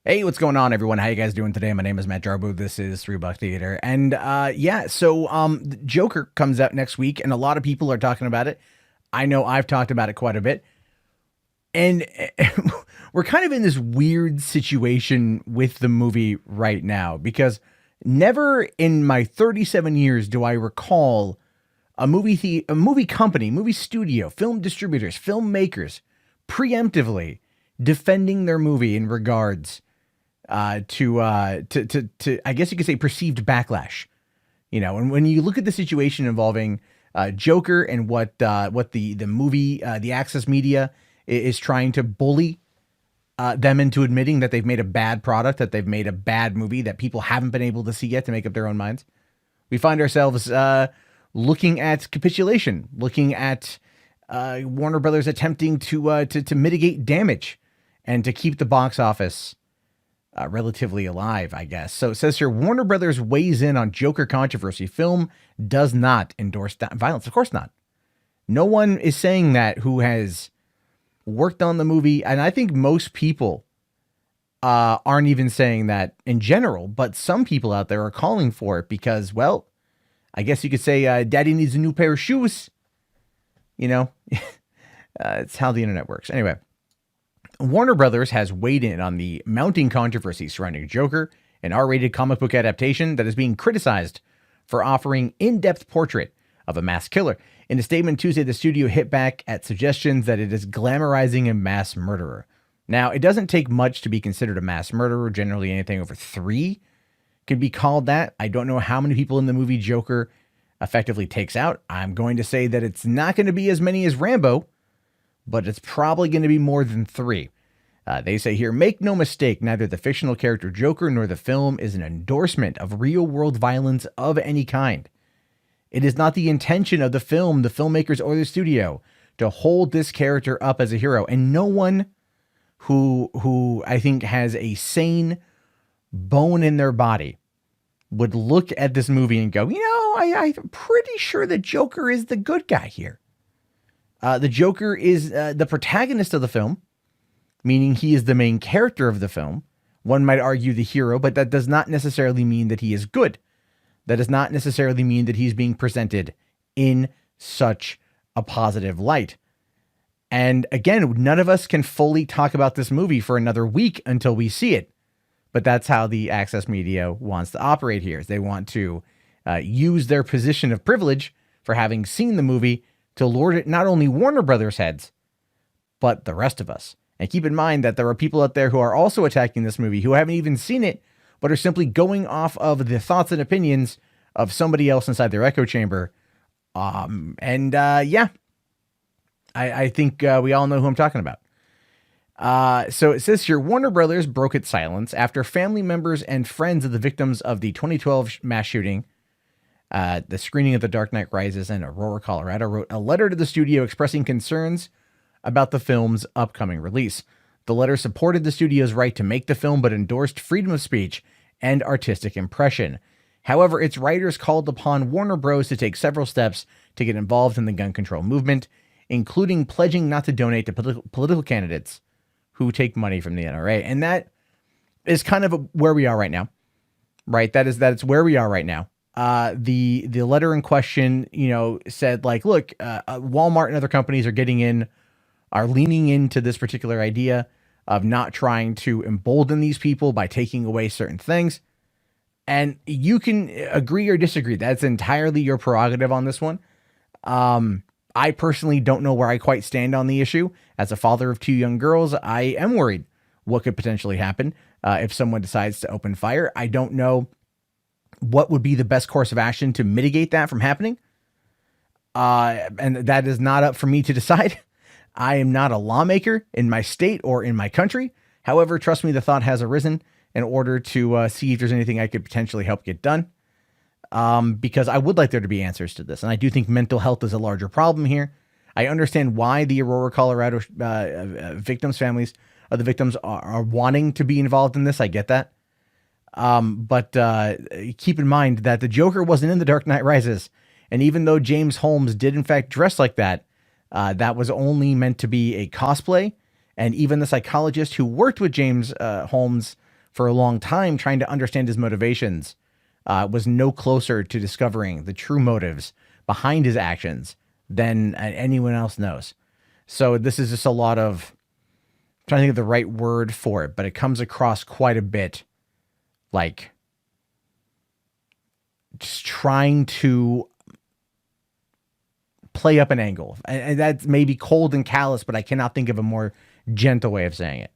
Hey, what's going on, everyone? How you guys doing today? My name is Matt Jarbo. This is $3 Theater, and Joker comes out next week, and a lot of people are talking about it. I know I've talked about it quite a bit, and we're kind of in this weird situation with the movie right now because never in my 37 years do I recall a movie company, movie studio, film distributors, filmmakers preemptively defending their movie in regards to I guess you could say perceived backlash. And when you look at the situation involving Joker and what the movie the Access Media is trying to bully them into admitting that they've made a bad product, that they've made a bad movie that people haven't been able to see yet to make up their own minds, we find ourselves looking at capitulation, looking at Warner Brothers attempting to mitigate damage and to keep the box office relatively alive, I guess. So it says here Warner Brothers weighs in on Joker controversy. Film does not endorse violence. Of course not. No one is saying that who has worked on the movie. And I think most people aren't even saying that in general, but some people out there are calling for it because, well, I guess you could say daddy needs a new pair of shoes. It's how the internet works. Anyway, Warner Brothers has weighed in on the mounting controversy surrounding Joker, an R-rated comic book adaptation that is being criticized for offering in-depth portrait of a mass killer. In a statement Tuesday, the studio hit back at suggestions that it is glamorizing a mass murderer. Now, it doesn't take much to be considered a mass murderer. Generally, anything over 3 can be called that. I don't know how many people in the movie Joker effectively takes out. I'm going to say that it's not going to be as many as Rambo, but it's probably going to be more than 3. They say here, make no mistake, neither the fictional character Joker nor the film is an endorsement of real-world violence of any kind. It is not the intention of the film, the filmmakers, or the studio to hold this character up as a hero. And no one who I think has a sane bone in their body would look at this movie and go, I'm pretty sure the Joker is the good guy here. The Joker is the protagonist of the film, meaning he is the main character of the film. One might argue the hero, but that does not necessarily mean that he is good. That does not necessarily mean that he's being presented in such a positive light. And again, none of us can fully talk about this movie for another week until we see it. But that's how the Access Media wants to operate here. They want to use their position of privilege for having seen the movie to lord it not only Warner Brothers heads, but the rest of us. And keep in mind that there are people out there who are also attacking this movie who haven't even seen it, but are simply going off of the thoughts and opinions of somebody else inside their echo chamber. I think we all know who I'm talking about. So it says here, Warner Brothers broke its silence after family members and friends of the victims of the 2012 mass shooting, the screening of The Dark Knight Rises in Aurora, Colorado, wrote a letter to the studio expressing concerns about the film's upcoming release. The letter supported the studio's right to make the film, but endorsed freedom of speech and artistic impression. However, its writers called upon Warner Bros. To take several steps to get involved in the gun control movement, including pledging not to donate to political candidates who take money from the NRA. And that is kind of where we are right now, right? That's where we are right now. The letter in question, said like, look, Walmart and other companies are leaning into this particular idea of not trying to embolden these people by taking away certain things. And you can agree or disagree. That's entirely your prerogative on this one. I personally don't know where I quite stand on the issue. As a father of 2 young girls, I am worried what could potentially happen if someone decides to open fire. I don't know what would be the best course of action to mitigate that from happening. And that is not up for me to decide. I am not a lawmaker in my state or in my country. However, trust me, the thought has arisen in order to see if there's anything I could potentially help get done. Because I would like there to be answers to this. And I do think mental health is a larger problem here. I understand why the Aurora, Colorado victims' families of the victims are wanting to be involved in this. I get that. But keep in mind that the Joker wasn't in The Dark Knight Rises. And even though James Holmes did in fact dress like that, that was only meant to be a cosplay. And even the psychologist who worked with James Holmes for a long time trying to understand his motivations, was no closer to discovering the true motives behind his actions than anyone else knows. So this is just a lot of, I'm trying to think of the right word for it, but it comes across quite a bit like just trying to play up an angle. And that's maybe cold and callous, but I cannot think of a more gentle way of saying it.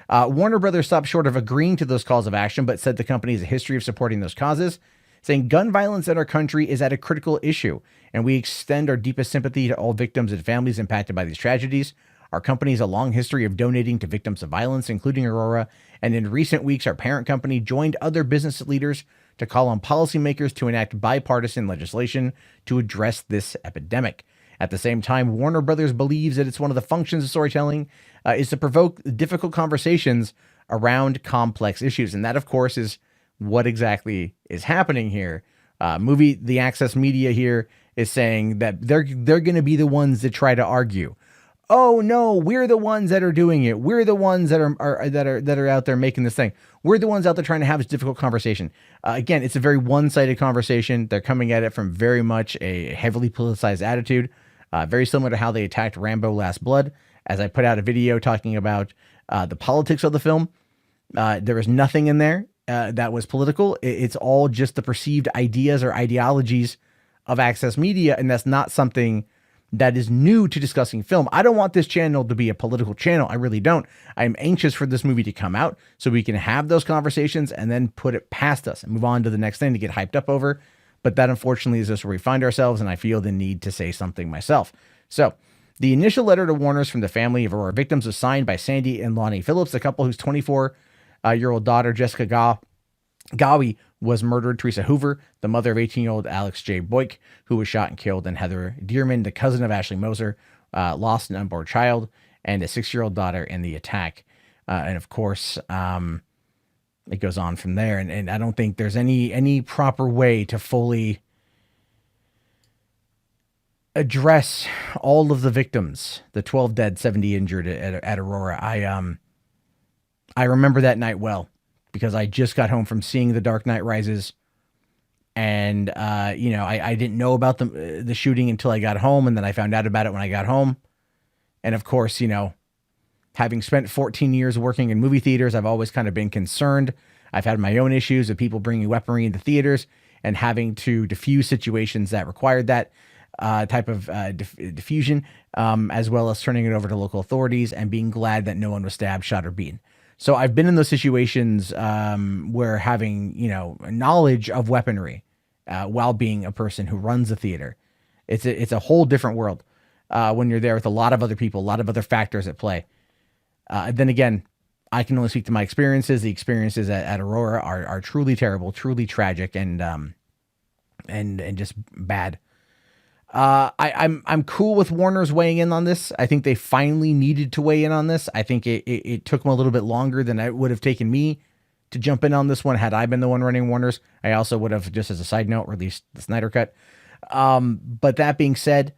Warner Brothers stopped short of agreeing to those calls of action, but said the company has a history of supporting those causes, saying gun violence in our country is at a critical issue, and we extend our deepest sympathy to all victims and families impacted by these tragedies. Our company has a long history of donating to victims of violence, including Aurora, and in recent weeks, our parent company joined other business leaders to call on policymakers to enact bipartisan legislation to address this epidemic. At the same time, Warner Brothers believes that it's one of the functions of storytelling is to provoke difficult conversations around complex issues. And that, of course, is what exactly is happening here. The Access Media here is saying that they're going to be the ones that try to argue. Oh no, we're the ones that are doing it. We're the ones that are out there making this thing. We're the ones out there trying to have this difficult conversation. Again, it's a very one-sided conversation. They're coming at it from very much a heavily politicized attitude, very similar to how they attacked Rambo: Last Blood. As I put out a video talking about the politics of the film, there was nothing in there that was political. It's all just the perceived ideas or ideologies of Access Media, and that's not something that is new to discussing film. I don't want this channel to be a political channel. I really don't. I'm anxious for this movie to come out so we can have those conversations and then put it past us and move on to the next thing to get hyped up over. But that, unfortunately, is just where we find ourselves, and I feel the need to say something myself. So the initial letter to Warner's from the family of Aurora victims was signed by Sandy and Lonnie Phillips, a couple whose 24-year-old daughter, Jessica Gawi, was murdered. Teresa Hoover, the mother of 18-year-old Alex J. Boyk, who was shot and killed, and Heather Dearman, the cousin of Ashley Moser, lost an unborn child and a 6-year-old daughter in the attack. And of course, it goes on from there. And I don't think there's any proper way to fully address all of the victims, the 12 dead, 70 injured at Aurora. I remember that night well, because I just got home from seeing The Dark Knight Rises, and I didn't know about the shooting until I got home, and then I found out about it when I got home. And of course, having spent 14 years working in movie theaters, I've always kind of been concerned. I've had my own issues of people bringing weaponry into theaters and having to diffuse situations that required that type of diffusion, as well as turning it over to local authorities and being glad that no one was stabbed, shot, or beaten. So I've been in those situations where having, knowledge of weaponry while being a person who runs a theater, it's a whole different world when you're there with a lot of other people, a lot of other factors at play. Then again, I can only speak to my experiences. The experiences at Aurora are truly terrible, truly tragic, and just bad. I'm cool with Warner's weighing in on this. I think they finally needed to weigh in on this. I think it took them a little bit longer than it would have taken me to jump in on this one had I been the one running Warner's. I also would have, just as a side note, released the Snyder Cut. But that being said,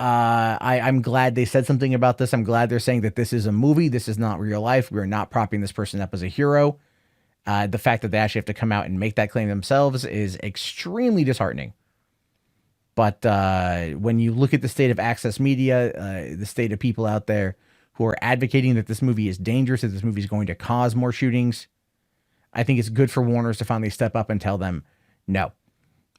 I'm glad they said something about this. I'm glad they're saying that this is a movie. This is not real life. We're not propping this person up as a hero. The fact that they actually have to come out and make that claim themselves is extremely disheartening. But when you look at the state of Access Media, the state of people out there who are advocating that this movie is dangerous, that this movie is going to cause more shootings, I think it's good for Warner's to finally step up and tell them, no,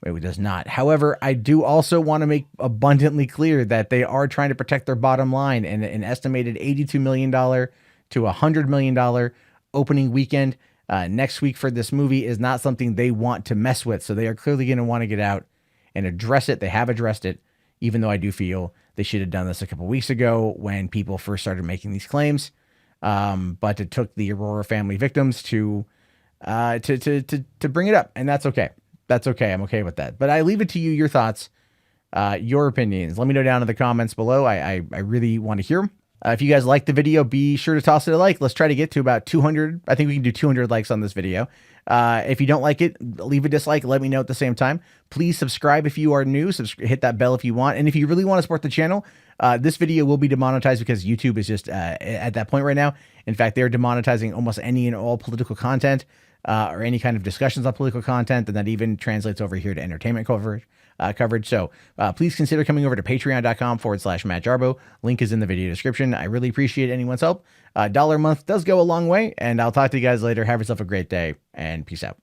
it does not. However, I do also want to make abundantly clear that they are trying to protect their bottom line, and an estimated $82 million to $100 million opening weekend next week for this movie is not something they want to mess with. So they are clearly going to want to get out and address it. They have addressed it, even though I do feel they should have done this a couple weeks ago when people first started making these claims. But it took the Aurora family victims to bring it up, and that's okay. That's okay. I'm okay with that. But I leave it to you, your thoughts, your opinions. Let me know down in the comments below. I really want to hear them. If you guys like the video, be sure to toss it a like. Let's try to get to about 200. I think we can do 200 likes on this video. If you don't like it, leave a dislike. Let me know at the same time. Please subscribe if you are new. Hit that bell if you want. And if you really want to support the channel, This video will be demonetized because YouTube is just at that point right now. In fact, they're demonetizing almost any and all political content or any kind of discussions on political content, and that even translates over here to entertainment coverage. So please consider coming over to patreon.com/Matt Jarbo. Link is in the video description. I really appreciate anyone's help. $1 a month does go a long way, and I'll talk to you guys later. Have yourself a great day, and peace out.